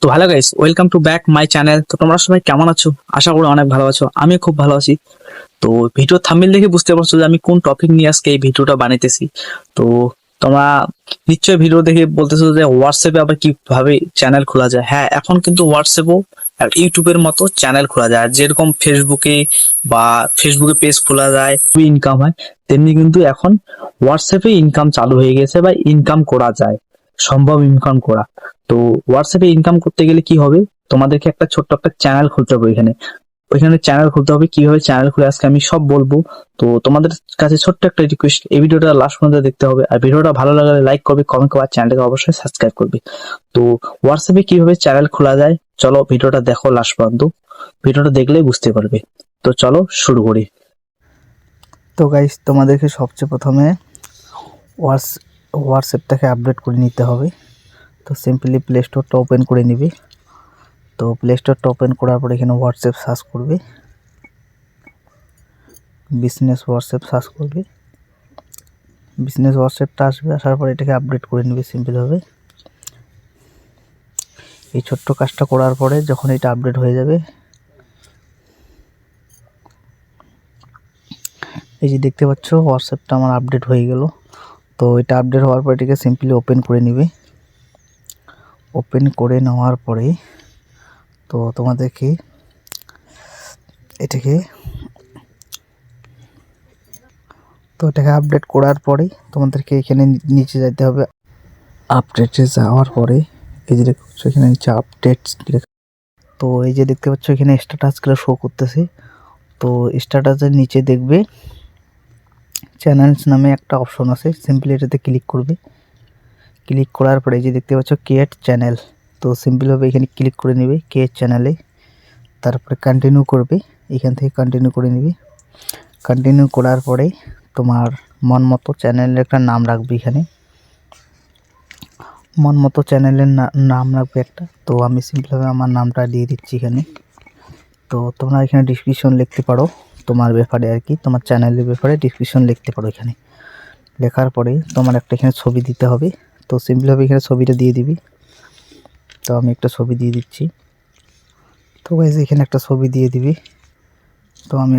তো hello guys, welcome to back my channel. তো তোমরা সবাই কেমন আছো? আশা করি অনেক ভালো আছো। আমি খুব ভালো আছি। তো ভিডিও থাম্বনেল দেখে বুঝতে পারছো যে আমি কোন টপিক নিয়ে আজকে এই ভিডিওটা বানাইতেছি। তো তোমরা নিশ্চয়ই ভিডিও দেখে বলতেছো যে হোয়াটসঅ্যাপে আবার কিভাবে চ্যানেল খোলা যায়। হ্যাঁ, এখন কিন্তু হোয়াটসঅ্যাপও আর ইউটিউবের মতো চ্যানেল খোলা যায়। আর যেরকম ফেসবুকে পেজ খোলা যায়, ইনকাম হয়, তেমনি কিন্তু এখন হোয়াটসঅ্যাপে ইনকাম চালু হয়ে গেছে বা ইনকাম করা যায়, সম্ভব ইনকাম করা। তো হোয়াটসঅ্যাপে ইনকাম করতে গেলে কি হবে, তোমাদেরকে একটা ছোট্ট একটা চ্যানেল খুলতে হবে। ওইখানে চ্যানেল খুলতে হবে। কিভাবে চ্যানেল খুলে আজকে আমি সব বলবো। তো তোমাদের কাছে ছোট্ট একটা রিকোয়েস্ট, এই ভিডিওটা লাস্ট পর্যন্ত দেখতে হবে। আর ভিডিওটা ভালো লাগলে লাইক করবে, কমেন্ট করবে, আর চ্যানেলটাকে অবশ্যই সাবস্ক্রাইব করবে। তো হোয়াটসঅ্যাপে কিভাবে চ্যানেল খোলা যায়, চলো ভিডিওটা দেখো লাস্ট পর্যন্ত। ভিডিওটা দেখলেই বুঝতে পারবে। তো চলো শুরু করি। তো গাইস, তোমাদেরকে সবচেয়ে প্রথমে হোয়াটসঅ্যাপটাকে আপডেট করে নিতে হবে। তো সিম্পলি প্লে স্টোরটা ওপেন করে নিবে। তো প্লে স্টোরটা ওপেন করার পর এখানে হোয়াটসঅ্যাপ সার্চ করবে, বিজনেস হোয়াটসঅ্যাপ সার্চ করবে। বিজনেস হোয়াটসঅ্যাপটা আসবে, আসার পর এটাকে আপডেট করে নিবে সিম্পলভাবে। এই ছোট্ট কাজটা করার পরে যখন এটা আপডেট হয়ে যাবে, এই যে দেখতে পাচ্ছ হোয়াটসঅ্যাপটা আমার আপডেট হয়ে গেল। তো এটা আপডেট হওয়ার পর এটাকে সিম্পলি ওপেন করে নিবে। ওপেন করে নেওয়ার পরে তো তোমাদেরকে এটাকে এটাকে আপডেট করার পরে তোমাদেরকে এখানে নিচে যেতে হবে। আপডেটে যাওয়ার পরে এই যে দেখতে পাচ্ছ এখানে নিচে আপডেটস লেখা। তো এই যে দেখতে পাচ্ছ এখানে স্ট্যাটাসগুলো শো করতেছে। তো স্ট্যাটাসের নিচে দেখবে চ্যানেলস নামে একটা অপশন আছে, সিম্পলি এটাতে ক্লিক করবে। ক্লিক করার পরে এই যে দেখতে পাচ্ছ ক্রিয়েট চ্যানেল। তো সিম্পলভাবে এখানে ক্লিক করে নেবে ক্রিয়েট চ্যানেলে, তারপরে কন্টিনিউ করবে। এখান থেকে কন্টিনিউ করে নিবে। কন্টিনিউ করার পরে তোমার মন মতো চ্যানেলের একটা নাম রাখবে। এখানে মন মতো চ্যানেলের নাম রাখবে একটা। তো আমি সিম্পলভাবে আমার নামটা দিয়ে দিচ্ছি এখানে। তো তোমরা এখানে ডিসক্রিপশন লিখতে পারো তোমার ব্যাপারে, আর কি তোমার চ্যানেলের ব্যাপারে ডিসক্রিপশন লিখতে পারো। এখানে লেখার পরে তোমার একটা এখানে ছবি দিতে হবে। তো সিম্পলভাবে এখানে ছবিটা দিয়ে দিবি। তো আমি একটা ছবি দিয়ে দিচ্ছি। তো গাইস এখানে একটা ছবি দিয়ে দিবি। তো আমি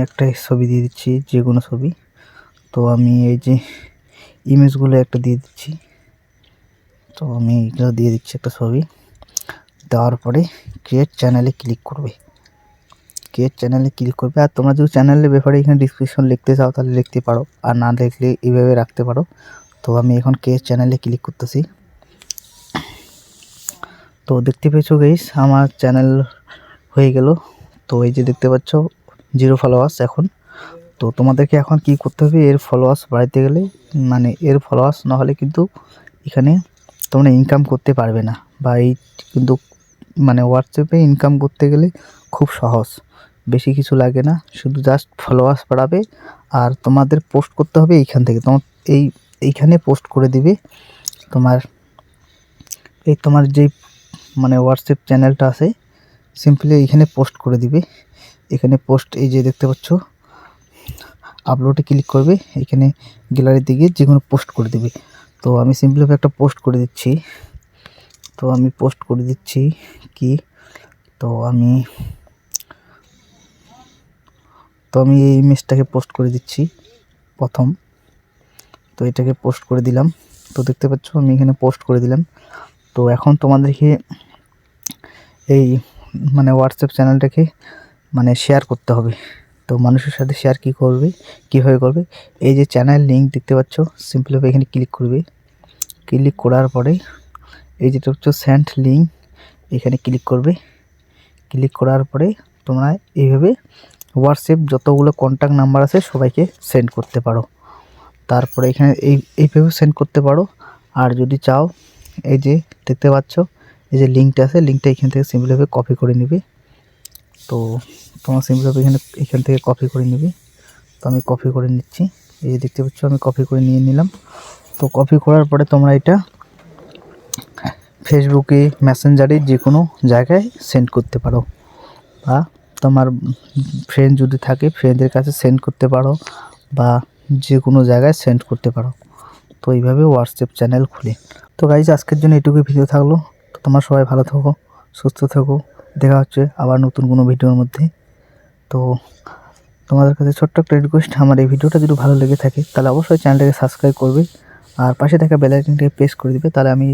একটা ছবি দিয়ে দিচ্ছি, যে কোনো ছবি। তো আমি এই যে ইমেজগুলো একটা দিয়ে দিচ্ছি। তো আমি এগুলো দিয়ে দিচ্ছি একটা ছবি। দেওয়ার পরে ক্রিয়েট চ্যানেলে ক্লিক করবে। ক্রিয়েট চ্যানেলে ক্লিক করবে। আর তোমরা যদি চ্যানেলের ব্যাপারে এখানে ডিসক্রিপশন লিখতে চাও তাহলে লিখতে পারো, আর না লিখলে এইভাবে রাখতে পারো। তো আমি এখন ক্রিয়েট চ্যানেলে ক্লিক করতেছি। তো দেখতে পেয়েছো গাইস আমার চ্যানেল হয়ে গেল। তো এই যে দেখতে পাচ্ছ 0 ফলোয়ার্স এখন। তো তোমাদেরকে এখন কি করতে হবে, এর ফলোয়ার্স বাড়াইতে গেলে, মানে এর ফলোয়ার্স না হলে কিন্তু এখানে তোমরা ইনকাম করতে পারবে না। বা এই কিন্তু মানে হোয়াটসঅ্যাপে ইনকাম করতে গেলে খুব সহজ, বেশি কিছু লাগে না, শুধু জাস্ট ফলোয়ার্স বাড়াবে। আর তোমাদের পোস্ট করতে হবে এইখান থেকে, তোমার এইখানে পোস্ট করে দিবে তোমার তোমার যেই মানে হোয়াটসঅ্যাপ চ্যানেলটা আছে, সিম্পলি এইখানে পোস্ট করে দিবে। এখানে পোস্ট এই যে দেখতে পাচ্ছ আপলোডে ক্লিক করবে, এখানে গ্যালারিতে গিয়ে যে কোনো পোস্ট করে দিবে। তো আমি সিম্পলিভাবে একটা পোস্ট করে দিচ্ছি। তো আমি পোস্ট করে দিচ্ছি কি, তো আমি এই ইমেজটাকে পোস্ট করে দিচ্ছি প্রথম। তো এটাকে পোস্ট করে দিলাম। তো দেখতে পাচ্ছ আমি এখানে পোস্ট করে দিলাম। তো এখন তোমাদেরকে এই মানে হোয়াটসঅ্যাপ চ্যানেলটাকে মানে শেয়ার করতে হবে। তো মানুষের সাথে শেয়ার কীভাবে করবে, এই যে চ্যানেল লিঙ্ক দেখতে পাচ্ছ, সিম্পলিভাবে এখানে ক্লিক করবে। ক্লিক করার পরে এই যেটা হচ্ছে সেন্ড লিঙ্ক, এখানে ক্লিক করবে। ক্লিক করার পরে তোমরা এইভাবে হোয়াটসঅ্যাপ যতগুলো কন্ট্যাক্ট নাম্বার আছে সবাইকে সেন্ড করতে পারো। তারপরে এখানে এইভাবে সেন্ড করতে পারো। আর যদি চাও এই যে দেখতে পাচ্ছ এই যে লিঙ্কটা আছে, লিঙ্কটা এখান থেকে সিম্পলিভাবে কপি করে নিবে। তো তোমার সিম্পলিভাবে এখান থেকে কপি করে নিবে। তো আমি কপি করে নিচ্ছি। এই যে দেখতে পাচ্ছ আমি কপি করে নিয়ে নিলাম। তো কপি করার পরে তোমরা এটা ফেসবুকে, মেসেঞ্জারে যে কোনো জায়গায় সেন্ড করতে পারো, বা তোমার ফ্রেন্ড যদি থাকে ফ্রেন্ডের কাছে সেন্ড করতে পারো, বা যে কোনো জায়গায় সেন্ড করতে পারো। তো এইভাবে হোয়াটসঅ্যাপ চ্যানেল খুলে। তো গাইজ আজকের জন্য এটুকুই ভিডিও থাকলো। তো তোমরা সবাই ভালো থাকো, সুস্থ থাকো। দেখা হচ্ছে আবার নতুন কোনো ভিডিওর মধ্যে। তো তোমাদের কাছে ছোট্ট একটা রিকোয়েস্ট, আমার এই ভিডিওটা যদি ভালো লেগে থাকে তাহলে অবশ্যই চ্যানেলটাকে সাবস্ক্রাইব করবে আর পাশে থাকা বেল আইকনটাকে প্রেস করে দিবে। তাহলে আমি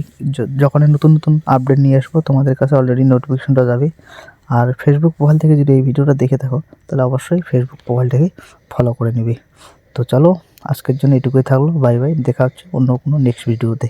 যখনই নতুন নতুন আপডেট নিয়ে আসবো তোমাদের কাছে অলরেডি নোটিফিকেশনটা যাবে। আর ফেসবুক প্রোফাইল থেকে যদি এই ভিডিওটা দেখে থাকো তাহলে অবশ্যই ফেসবুক প্রোফাইলটাকে ফলো করে নেবে। তো চলো, আজকের জন্য এটুকুই থাকলো। বাই বাই, দেখা হচ্ছে অন্য কোনো নেক্সট ভিডিওতে।